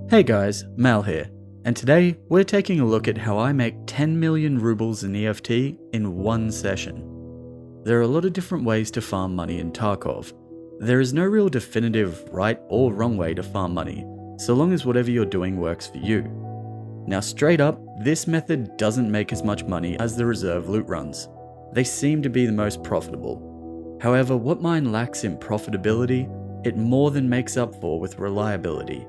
Hey guys, Mal here, and today we're taking a look at how I make 10 million rubles in EFT in one session. There are a lot of different ways to farm money in Tarkov. There is no real definitive right or wrong way to farm money, so long as whatever you're doing works for you. Now straight up, this method doesn't make as much money as the reserve loot runs. They seem to be the most profitable. However, what mine lacks in profitability, it more than makes up for with reliability.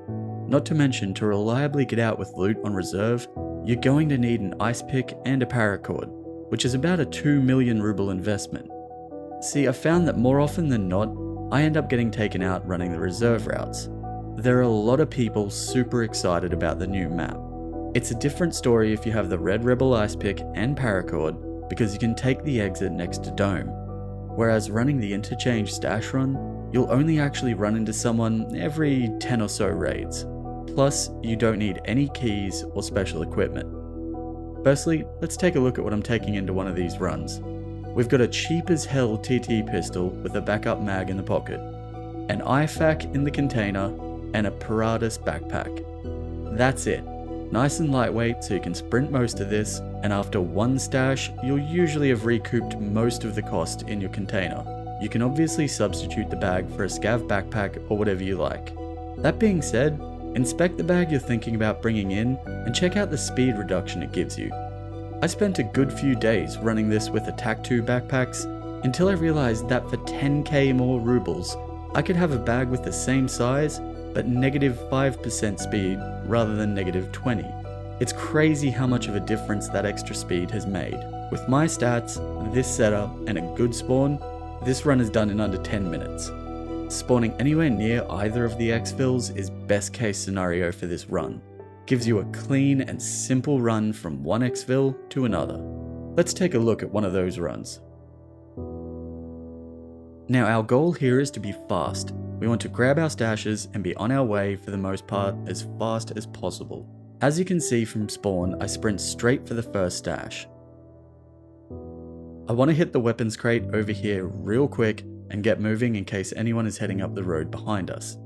Not to mention, to reliably get out with loot on reserve, you're going to need an ice pick and a paracord, which is about a 2 million ruble investment. See, I found that more often than not, I end up getting taken out running the reserve routes. There are a lot of people super excited about the new map. It's a different story if you have the red rebel ice pick and paracord, because you can take the exit next to dome. Whereas running the interchange stash run, you'll only actually run into someone every 10 or so raids. Plus, you don't need any keys or special equipment. Firstly, let's take a look at what I'm taking into one of these runs. We've got a cheap as hell TT pistol with a backup mag in the pocket, an IFAK in the container, and a Paratus backpack. That's it. Nice and lightweight so you can sprint most of this, and after one stash, you'll usually have recouped most of the cost in your container. You can obviously substitute the bag for a scav backpack or whatever you like. That being said, inspect the bag you're thinking about bringing in and check out the speed reduction it gives you. I spent a good few days running this with attack 2 backpacks until I realized that for 10k more rubles, I could have a bag with the same size but negative 5% speed rather than negative 20. It's crazy how much of a difference that extra speed has made. With my stats, this setup, and a good spawn, this run is done in under 10 minutes. Spawning anywhere near either of the exfils is best case scenario for this run. Gives you a clean and simple run from one exfil to another. Let's take a look at one of those runs. Now our goal here is to be fast. We want to grab our stashes and be on our way for the most part as fast as possible. As you can see from spawn, I sprint straight for the first stash. I want to hit the weapons crate over here real quick and get moving in case anyone is heading up the road behind us.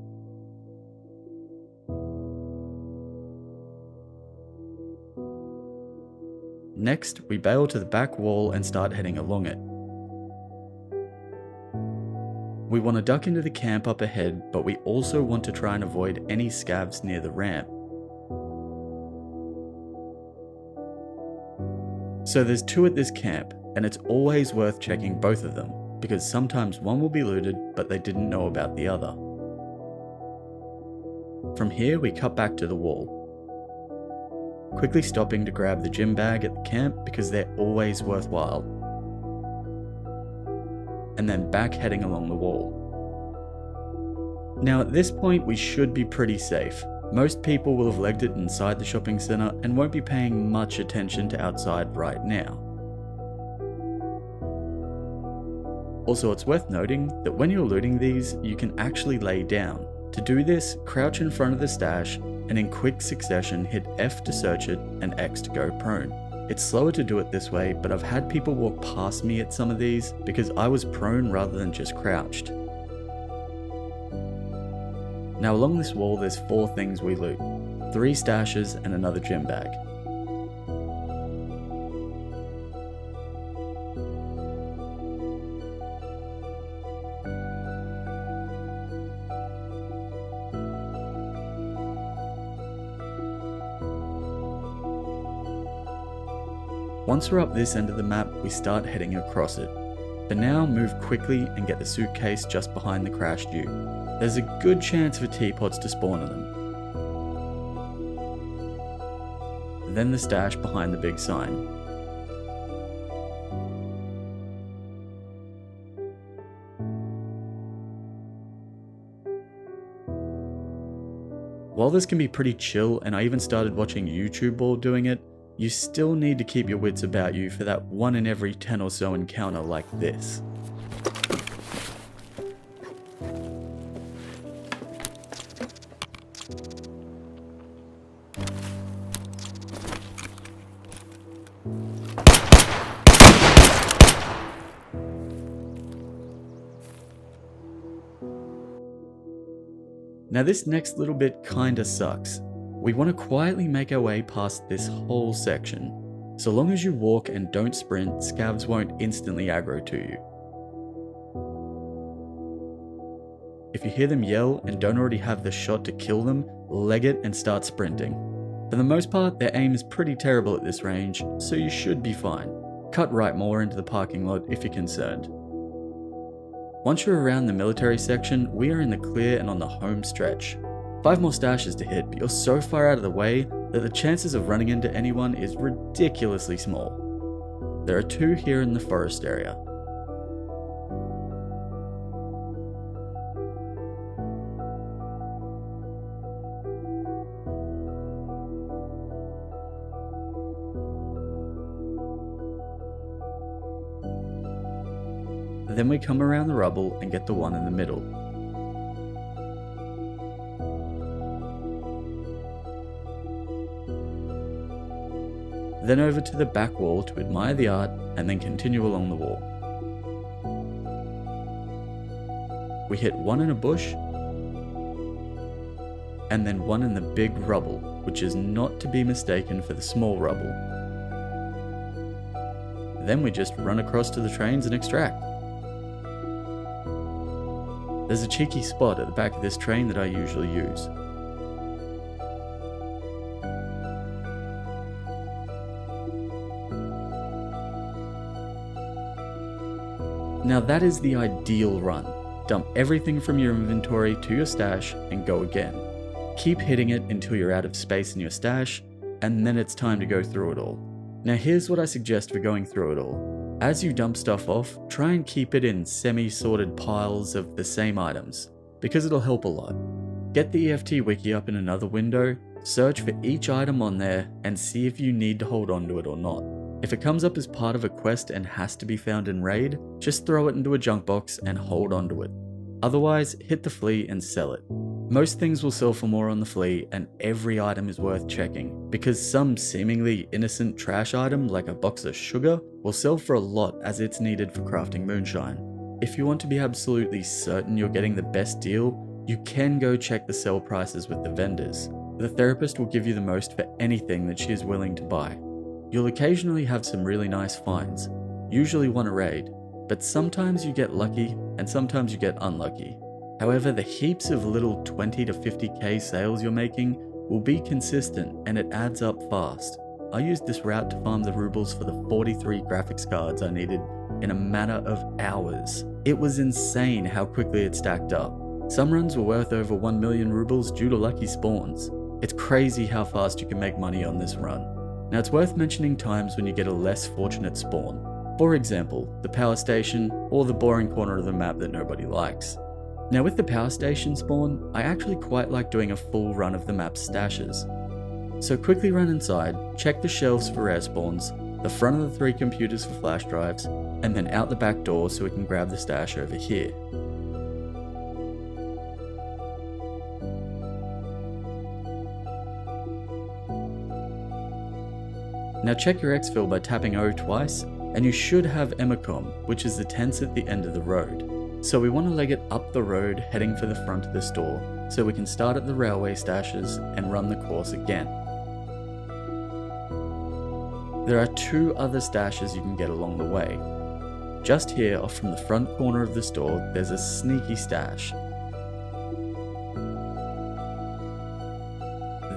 Next, we bail to the back wall and start heading along it. We want to duck into the camp up ahead, but we also want to try and avoid any scavs near the ramp. So there's two at this camp, and it's always worth checking both of them, because sometimes one will be looted, but they didn't know about the other. From here, we cut back to the wall, quickly stopping to grab the gym bag at the camp because they're always worthwhile, and then back heading along the wall. Now at this point, we should be pretty safe. Most people will have legged it inside the shopping center and won't be paying much attention to outside right now. Also, it's worth noting that when you're looting these, you can actually lay down. To do this, crouch in front of the stash, and in quick succession hit F to search it and X to go prone. It's slower to do it this way, but I've had people walk past me at some of these because I was prone rather than just crouched. Now along this wall there's 4 things we loot, 3 stashes and another gym bag. Once we're up this end of the map, we start heading across it. For now, move quickly and get the suitcase just behind the crashed ute. There's a good chance for teapots to spawn on them. Then the stash behind the big sign. While this can be pretty chill, and I even started watching YouTube while doing it, you still need to keep your wits about you for that 1 in every 10 or so encounter like this. Now this next little bit kinda sucks. We want to quietly make our way past this whole section. So long as you walk and don't sprint, scavs won't instantly aggro to you. If you hear them yell and don't already have the shot to kill them, leg it and start sprinting. For the most part, their aim is pretty terrible at this range, so you should be fine. Cut right more into the parking lot if you're concerned. Once you're around the military section, we are in the clear and on the home stretch. 5 more stashes to hit, but you're so far out of the way that the chances of running into anyone is ridiculously small. There are 2 here in the forest area. Then we come around the rubble and get the one in the middle. Then over to the back wall to admire the art and then continue along the wall. We hit one in a bush and then one in the big rubble, which is not to be mistaken for the small rubble. Then we just run across to the trains and extract. There's a cheeky spot at the back of this train that I usually use. Now that is the ideal run. Dump everything from your inventory to your stash and go again. Keep hitting it until you're out of space in your stash, and then it's time to go through it all. Now here's what I suggest for going through it all. As you dump stuff off, try and keep it in semi-sorted piles of the same items, because it'll help a lot. Get the EFT wiki up in another window, search for each item on there, and see if you need to hold on to it or not. If it comes up as part of a quest and has to be found in raid, just throw it into a junk box and hold on to it. Otherwise, hit the flea and sell it. Most things will sell for more on the flea, and every item is worth checking, because some seemingly innocent trash item like a box of sugar will sell for a lot as it's needed for crafting moonshine. If you want to be absolutely certain you're getting the best deal, you can go check the sell prices with the vendors. The therapist will give you the most for anything that she is willing to buy. You'll occasionally have some really nice finds, usually one a raid, but sometimes you get lucky and sometimes you get unlucky. However, the heaps of little 20 to 50k sales you're making will be consistent and it adds up fast. I used this route to farm the roubles for the 43 graphics cards I needed in a matter of hours. It was insane how quickly it stacked up. Some runs were worth over 1 million rubles due to lucky spawns. It's crazy how fast you can make money on this run. Now it's worth mentioning times when you get a less fortunate spawn. For example, the power station or the boring corner of the map that nobody likes. Now with the power station spawn, I actually quite like doing a full run of the map's stashes. So quickly run inside, check the shelves for rare spawns, the front of the 3 computers for flash drives, and then out the back door so we can grab the stash over here. Now check your exfil by tapping O twice, and you should have Emacom, which is the tents at the end of the road. So we want to leg it up the road heading for the front of the store, so we can start at the railway stashes and run the course again. There are 2 other stashes you can get along the way. Just here off from the front corner of the store, there's a sneaky stash.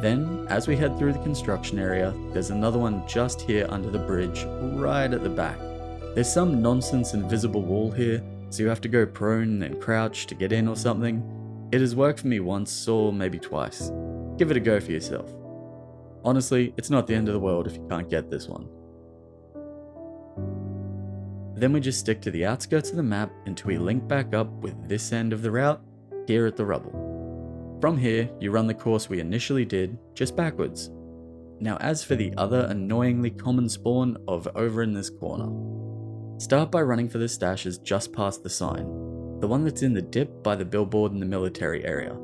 Then, as we head through the construction area, there's another one just here under the bridge, right at the back. There's some nonsense invisible wall here, so you have to go prone and crouch to get in or something. It has worked for me once or maybe twice. Give it a go for yourself. Honestly, it's not the end of the world if you can't get this one. Then we just stick to the outskirts of the map until we link back up with this end of the route, here at the rubble. From here, you run the course we initially did, just backwards. Now as for the other annoyingly common spawn of over in this corner, start by running for the stashes just past the sign, the one that's in the dip by the billboard in the military area.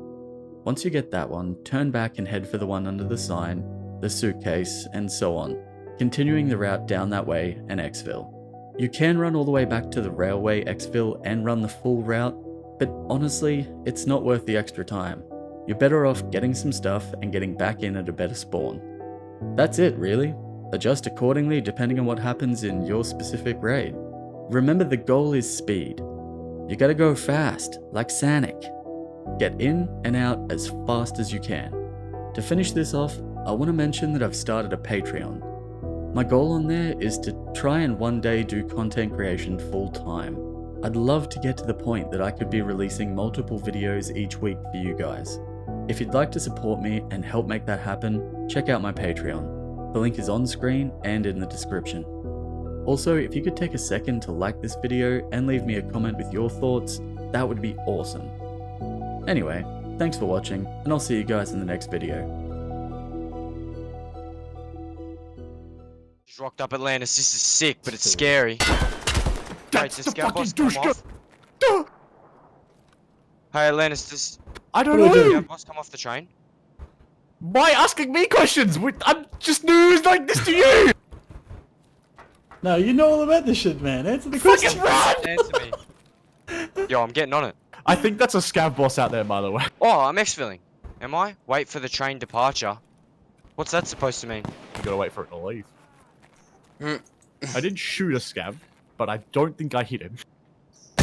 Once you get that one, turn back and head for the one under the sign, the suitcase, and so on, continuing the route down that way and exfil. You can run all the way back to the railway exfil and run the full route, but honestly, it's not worth the extra time. you're better off getting some stuff and getting back in at a better spawn. That's it, really. Adjust accordingly depending on what happens in your specific raid. Remember, the goal is speed. You gotta go fast, like Sanic. Get in and out as fast as you can. To finish this off, I want to mention that I've started a Patreon. My goal on there is to try and one day do content creation full time. I'd love to get to the point that I could be releasing multiple videos each week for you guys. If you'd like to support me and help make that happen, check out my Patreon. The link is on screen and in the description. Also, if you could take a second to like this video and leave me a comment with your thoughts, that would be awesome. Anyway, thanks for watching, and I'll see you guys in the next video. Just rocked up Atlantis. This is sick, but it's scary. That's Wait, the Scout fucking Boss come douche. off? Hey, Atlantis, does I don't What do I do? know. Scout Boss come off the train? Why asking me questions? I'm just news like this to you. No, you know all about this shit, man. Answer the Fucking run! Answer me. Yo, I'm getting on it. I think that's a scav boss out there, by the way. Oh, I'm exfilling. Am I? Wait for the train departure. What's that supposed to mean? You gotta wait for it to leave. I did shoot a scav, but I don't think I hit him.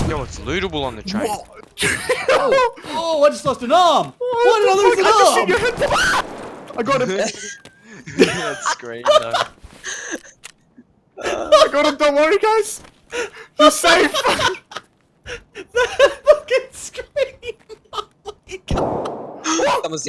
Yo, it's lootable on the train. Oh, I just lost an arm! Why did I lose an I just arm? hit your head. I got him. That scream, though. I got him. Don't worry, guys. You're safe. That fucking scream! Oh my god! That was